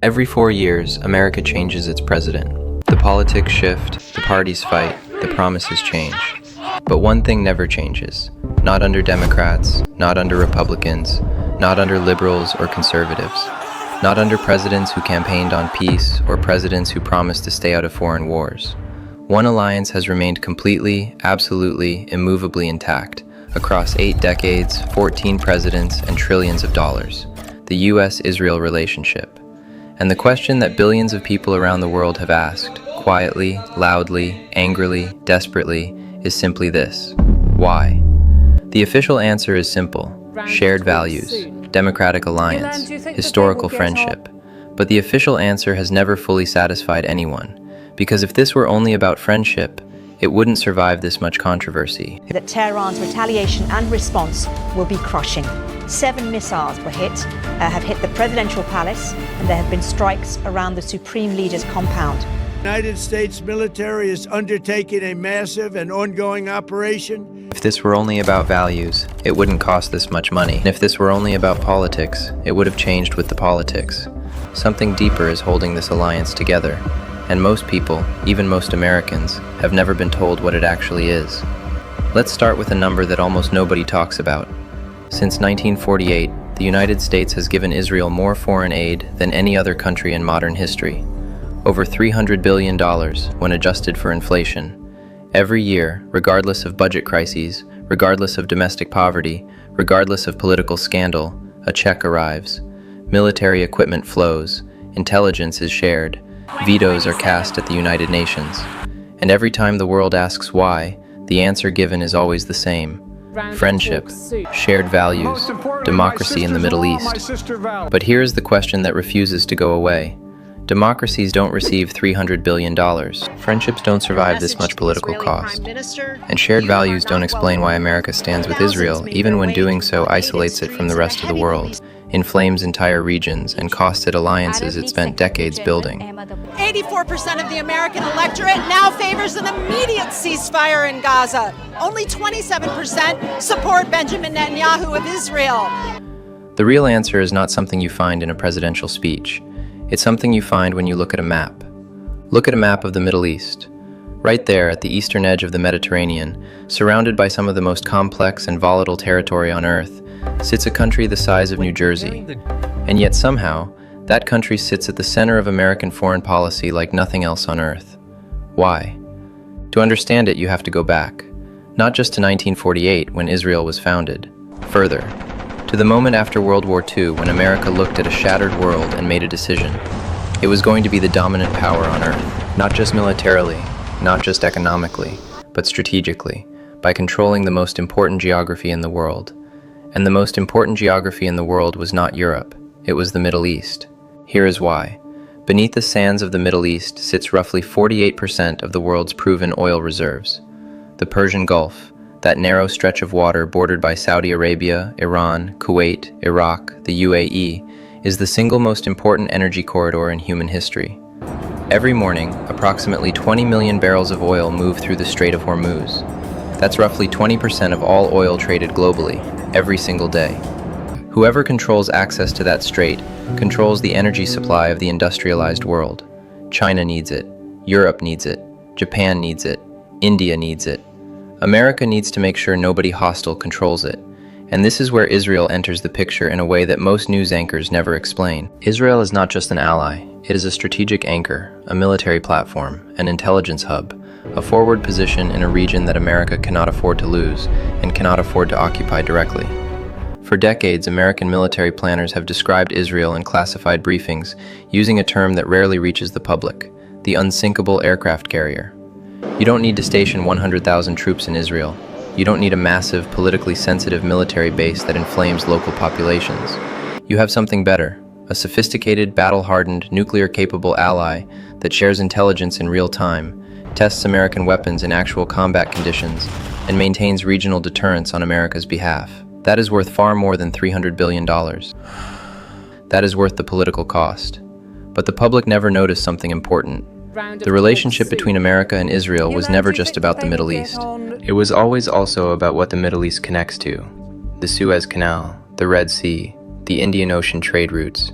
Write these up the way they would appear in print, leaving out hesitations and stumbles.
Every 4 years, America changes its president. The politics shift, the parties fight, the promises change. But one thing never changes. Not under Democrats, not under Republicans, not under liberals or conservatives. Not under presidents who campaigned on peace or presidents who promised to stay out of foreign wars. One alliance has remained completely, absolutely, immovably intact across 8 decades, 14 presidents, and trillions of dollars. The U.S.-Israel relationship. And the question that billions of people around the world have asked, quietly, loudly, angrily, desperately, is simply this: why? The official answer is simple: shared values, democratic alliance, historical friendship. But the official answer has never fully satisfied anyone, because if this were only about friendship, it wouldn't survive this much controversy. That Tehran's retaliation and response will be crushing. 7 missiles have hit the presidential palace, and there have been strikes around the Supreme Leader's compound. The United States military is undertaking a massive and ongoing operation. If this were only about values, it wouldn't cost this much money. And if this were only about politics, it would have changed with the politics. Something deeper is holding this alliance together, and most people, even most Americans, have never been told what it actually is. Let's start with a number that almost nobody talks about. Since 1948, the United States has given Israel more foreign aid than any other country in modern history. Over $300 billion when adjusted for inflation. Every year, regardless of budget crises, regardless of domestic poverty, regardless of political scandal, a check arrives. Military equipment flows, intelligence is shared, vetoes are cast at the United Nations. And every time the world asks why, the answer given is always the same: friendship, shared values, democracy in the Middle East. But here is the question that refuses to go away. Democracies don't receive $300 billion. Friendships don't survive this much political cost. And shared values don't explain why America stands with Israel, even when doing so isolates it from the rest of the world, inflames entire regions, and costs it alliances it spent decades building. 84% of the American electorate now favors an immediate ceasefire in Gaza. Only 27% support Benjamin Netanyahu of Israel. The real answer is not something you find in a presidential speech. It's something you find when you look at a map. Look at a map of the Middle East. Right there at the eastern edge of the Mediterranean, surrounded by some of the most complex and volatile territory on Earth, sits a country the size of New Jersey. And yet somehow, that country sits at the center of American foreign policy like nothing else on Earth. Why? To understand it, you have to go back. Not just to 1948, when Israel was founded. Further, to the moment after World War II, when America looked at a shattered world and made a decision. It was going to be the dominant power on Earth, not just militarily, not just economically, but strategically, by controlling the most important geography in the world. And the most important geography in the world was not Europe, it was the Middle East. Here is why. Beneath the sands of the Middle East sits roughly 48% of the world's proven oil reserves. The Persian Gulf, that narrow stretch of water bordered by Saudi Arabia, Iran, Kuwait, Iraq, the UAE, is the single most important energy corridor in human history. Every morning, approximately 20 million barrels of oil move through the Strait of Hormuz. That's roughly 20% of all oil traded globally, every single day. Whoever controls access to that strait controls the energy supply of the industrialized world. China needs it, Europe needs it, Japan needs it, India needs it. America needs to make sure nobody hostile controls it. And this is where Israel enters the picture in a way that most news anchors never explain. Israel is not just an ally, it is a strategic anchor, a military platform, an intelligence hub, a forward position in a region that America cannot afford to lose and cannot afford to occupy directly. For decades, American military planners have described Israel in classified briefings using a term that rarely reaches the public: the unsinkable aircraft carrier. You don't need to station 100,000 troops in Israel. You don't need a massive, politically sensitive military base that inflames local populations. You have something better, a sophisticated, battle-hardened, nuclear-capable ally that shares intelligence in real time, tests American weapons in actual combat conditions, and maintains regional deterrence on America's behalf. That is worth far more than $300 billion. That is worth the political cost. But the public never noticed something important. The relationship between America and Israel was never just about the Middle East. It was always also about what the Middle East connects to: the Suez Canal, the Red Sea, the Indian Ocean trade routes,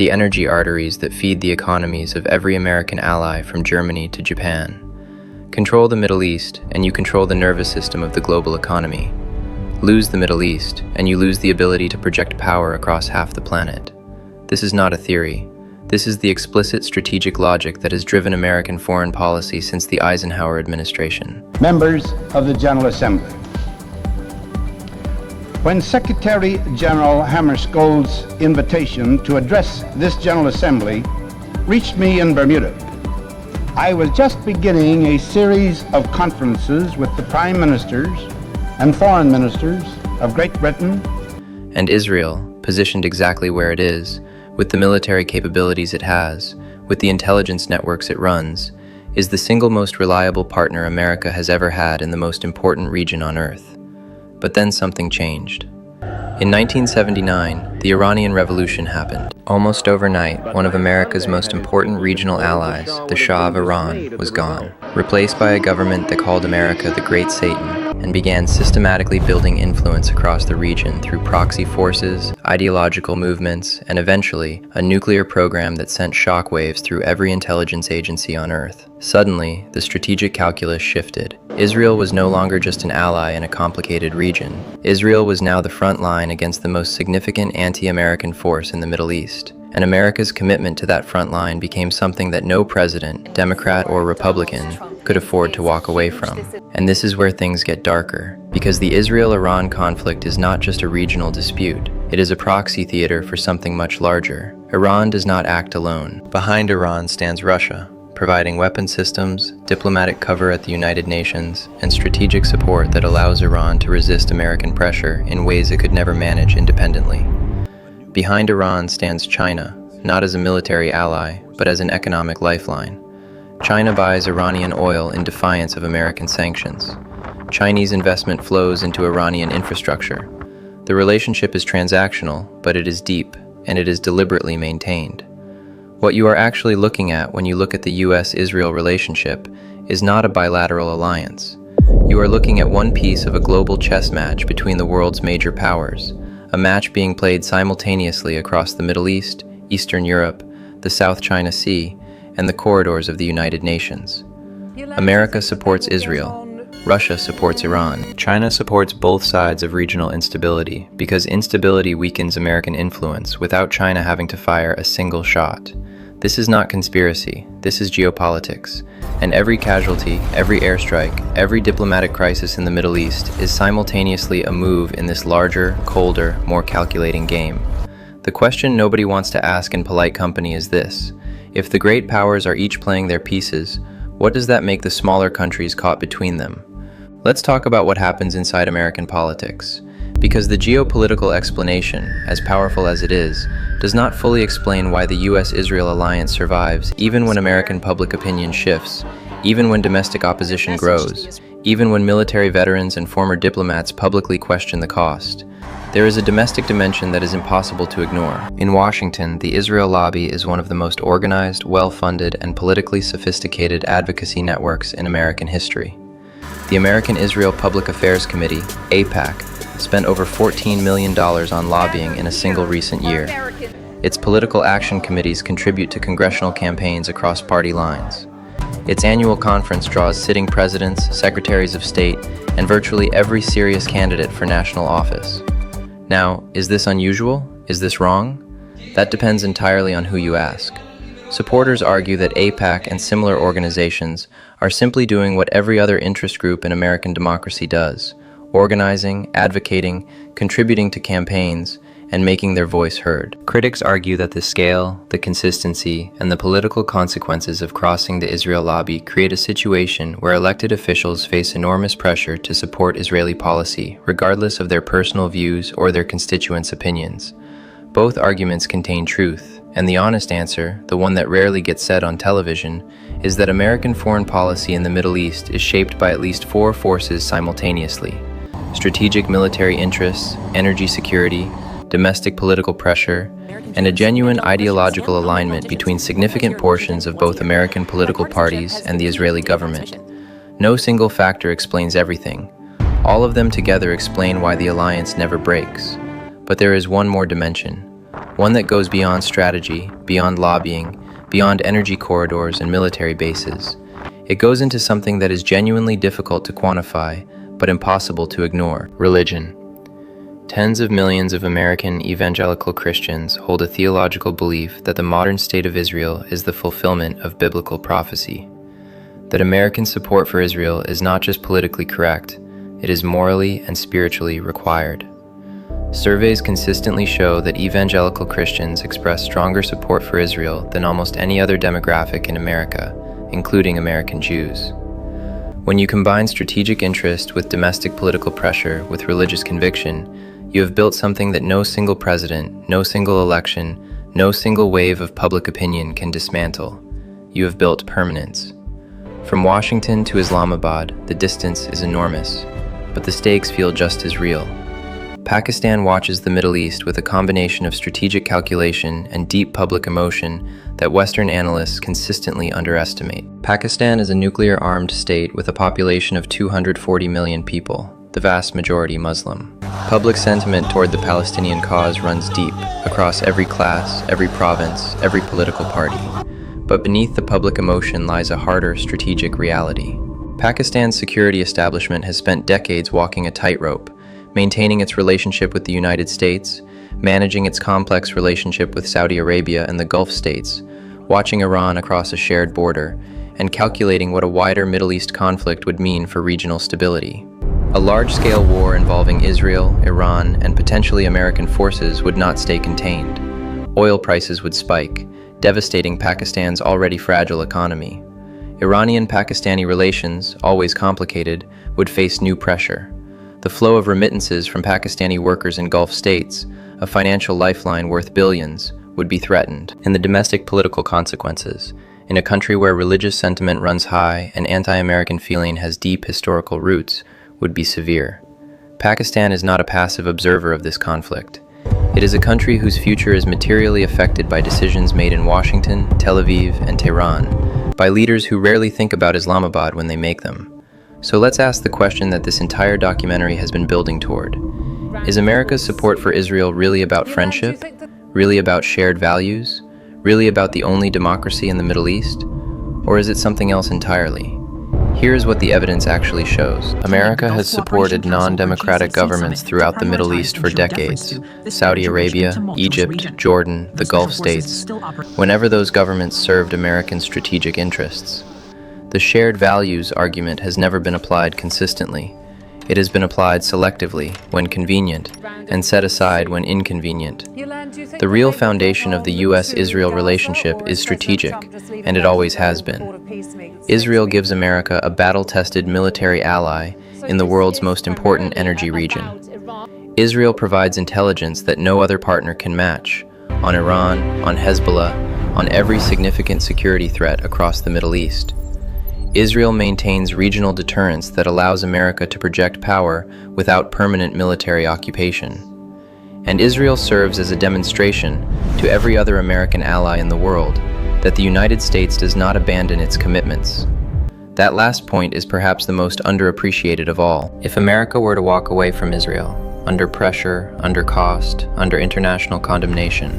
the energy arteries that feed the economies of every American ally from Germany to Japan. Control the Middle East, and you control the nervous system of the global economy. Lose the Middle East, and you lose the ability to project power across half the planet. This is not a theory. This is the explicit strategic logic that has driven American foreign policy since the Eisenhower administration. Members of the General Assembly. When Secretary General Hammarskjöld's invitation to address this General Assembly reached me in Bermuda, I was just beginning a series of conferences with the Prime Ministers and Foreign Ministers of Great Britain and Israel, positioned exactly where it is, with the military capabilities it has, with the intelligence networks it runs, is the single most reliable partner America has ever had in the most important region on Earth. But then something changed. In 1979, the Iranian Revolution happened. Almost overnight, one of America's most important regional allies, the Shah of Iran, was gone, replaced by a government that called America the Great Satan, and began systematically building influence across the region through proxy forces, ideological movements, and eventually, a nuclear program that sent shockwaves through every intelligence agency on Earth. Suddenly, the strategic calculus shifted. Israel was no longer just an ally in a complicated region. Israel was now the front line against the most significant anti-American force in the Middle East. And America's commitment to that front line became something that no president, Democrat or Republican, could afford to walk away from. And this is where things get darker, because the Israel-Iran conflict is not just a regional dispute. It is a proxy theater for something much larger. Iran does not act alone. Behind Iran stands Russia, providing weapon systems, diplomatic cover at the United Nations, and strategic support that allows Iran to resist American pressure in ways it could never manage independently. Behind Iran stands China, not as a military ally, but as an economic lifeline. China buys Iranian oil in defiance of American sanctions. Chinese investment flows into Iranian infrastructure. The relationship is transactional, but it is deep, and it is deliberately maintained. What you are actually looking at when you look at the US-Israel relationship is not a bilateral alliance. You are looking at one piece of a global chess match between the world's major powers, a match being played simultaneously across the Middle East, Eastern Europe, the South China Sea, and the corridors of the United Nations. America supports Israel. Russia supports Iran. China supports both sides of regional instability because instability weakens American influence without China having to fire a single shot. This is not conspiracy, this is geopolitics. And every casualty, every airstrike, every diplomatic crisis in the Middle East is simultaneously a move in this larger, colder, more calculating game. The question nobody wants to ask in polite company is this: if the great powers are each playing their pieces, what does that make the smaller countries caught between them? Let's talk about what happens inside American politics. Because the geopolitical explanation, as powerful as it is, does not fully explain why the US-Israel alliance survives even when American public opinion shifts, even when domestic opposition grows, even when military veterans and former diplomats publicly question the cost. There is a domestic dimension that is impossible to ignore. In Washington, the Israel lobby is one of the most organized, well-funded, and politically sophisticated advocacy networks in American history. The American Israel Public Affairs Committee, AIPAC, spent over $14 million on lobbying in a single recent year. Its political action committees contribute to congressional campaigns across party lines. Its annual conference draws sitting presidents, secretaries of state, and virtually every serious candidate for national office. Now, is this unusual? Is this wrong? That depends entirely on who you ask. Supporters argue that AIPAC and similar organizations are simply doing what every other interest group in American democracy does: organizing, advocating, contributing to campaigns, and making their voice heard. Critics argue that the scale, the consistency, and the political consequences of crossing the Israel lobby create a situation where elected officials face enormous pressure to support Israeli policy, regardless of their personal views or their constituents' opinions. Both arguments contain truth, and the honest answer, the one that rarely gets said on television, is that American foreign policy in the Middle East is shaped by at least four forces simultaneously: strategic military interests, energy security, domestic political pressure, and a genuine ideological alignment between significant portions of both American political parties and the Israeli government. No single factor explains everything. All of them together explain why the alliance never breaks. But there is one more dimension. one that goes beyond strategy, beyond lobbying, beyond energy corridors and military bases. It goes into something that is genuinely difficult to quantify, but impossible to ignore: religion. Tens of millions of American evangelical Christians hold a theological belief that the modern state of Israel is the fulfillment of biblical prophecy. That American support for Israel is not just politically correct, it is morally and spiritually required. Surveys consistently show that evangelical Christians express stronger support for Israel than almost any other demographic in America, including American Jews. When you combine strategic interest with domestic political pressure with religious conviction, you have built something that no single president, no single election, no single wave of public opinion can dismantle. You have built permanence. From Washington to Islamabad, the distance is enormous, but the stakes feel just as real. Pakistan watches the Middle East with a combination of strategic calculation and deep public emotion that Western analysts consistently underestimate. Pakistan is a nuclear-armed state with a population of 240 million people, the vast majority Muslim. Public sentiment toward the Palestinian cause runs deep, across every class, every province, every political party. But beneath the public emotion lies a harder strategic reality. Pakistan's security establishment has spent decades walking a tightrope, maintaining its relationship with the United States, managing its complex relationship with Saudi Arabia and the Gulf states, watching Iran across a shared border, and calculating what a wider Middle East conflict would mean for regional stability. A large-scale war involving Israel, Iran, and potentially American forces would not stay contained. Oil prices would spike, devastating Pakistan's already fragile economy. Iranian-Pakistani relations, always complicated, would face new pressure. The flow of remittances from Pakistani workers in Gulf states, a financial lifeline worth billions, would be threatened. And the domestic political consequences. In a country where religious sentiment runs high and anti-American feeling has deep historical roots, would be severe. Pakistan is not a passive observer of this conflict. It is a country whose future is materially affected by decisions made in Washington, Tel Aviv, and Tehran, by leaders who rarely think about Islamabad when they make them. So let's ask the question that this entire documentary has been building toward. Is America's support for Israel really about friendship? Really about shared values? Really about the only democracy in the Middle East? Or is it something else entirely? Here's what the evidence actually shows. America has supported non-democratic governments throughout the Middle East for decades. Saudi Arabia, Egypt, Jordan, the Gulf states, whenever those governments served American strategic interests. The shared values argument has never been applied consistently. It has been applied selectively, when convenient, and set aside when inconvenient. The real foundation of the US-Israel relationship is strategic, and it always has been. Israel gives America a battle-tested military ally in the world's most important energy region. Israel provides intelligence that no other partner can match, on Iran, on Hezbollah, on every significant security threat across the Middle East. Israel maintains regional deterrence that allows America to project power without permanent military occupation. And Israel serves as a demonstration to every other American ally in the world that the United States does not abandon its commitments. That last point is perhaps the most underappreciated of all. If America were to walk away from Israel, under pressure, under cost, under international condemnation,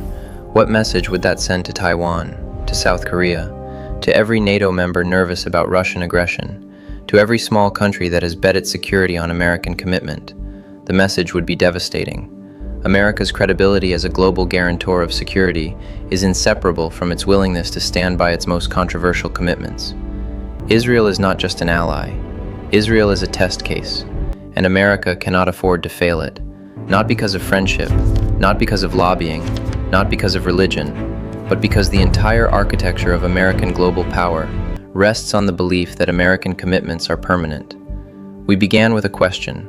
what message would that send to Taiwan, to South Korea, to every NATO member nervous about Russian aggression, to every small country that has bet its security on American commitment? The message would be devastating. America's credibility as a global guarantor of security is inseparable from its willingness to stand by its most controversial commitments. Israel is not just an ally. Israel is a test case, and America cannot afford to fail it. Not because of friendship, not because of lobbying, not because of religion, but because the entire architecture of American global power rests on the belief that American commitments are permanent. We began with a question: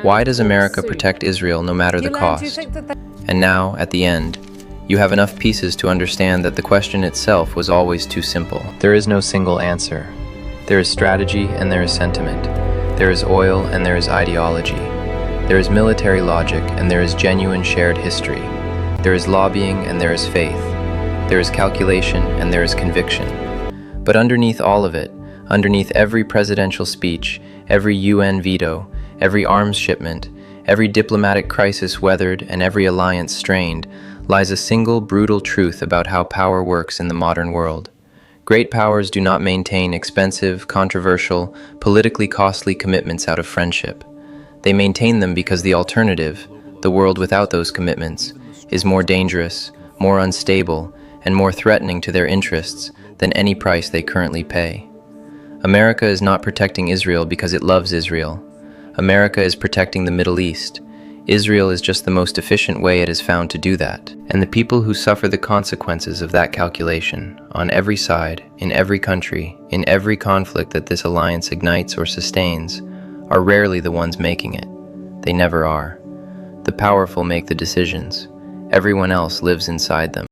why does America protect Israel no matter the cost? And now, at the end, you have enough pieces to understand that the question itself was always too simple. There is no single answer. There is strategy and there is sentiment. There is oil and there is ideology. There is military logic and there is genuine shared history. There is lobbying and there is faith. There is calculation and there is conviction. But underneath all of it, underneath every presidential speech, every UN veto, every arms shipment, every diplomatic crisis weathered, and every alliance strained, lies a single brutal truth about how power works in the modern world. Great powers do not maintain expensive, controversial, politically costly commitments out of friendship. They maintain them because the alternative, the world without those commitments, is more dangerous, more unstable, and more threatening to their interests than any price they currently pay. America is not protecting Israel because it loves Israel. America is protecting the Middle East. Israel is just the most efficient way it has found to do that. And the people who suffer the consequences of that calculation, on every side, in every country, in every conflict that this alliance ignites or sustains, are rarely the ones making it. They never are. The powerful make the decisions. Everyone else lives inside them.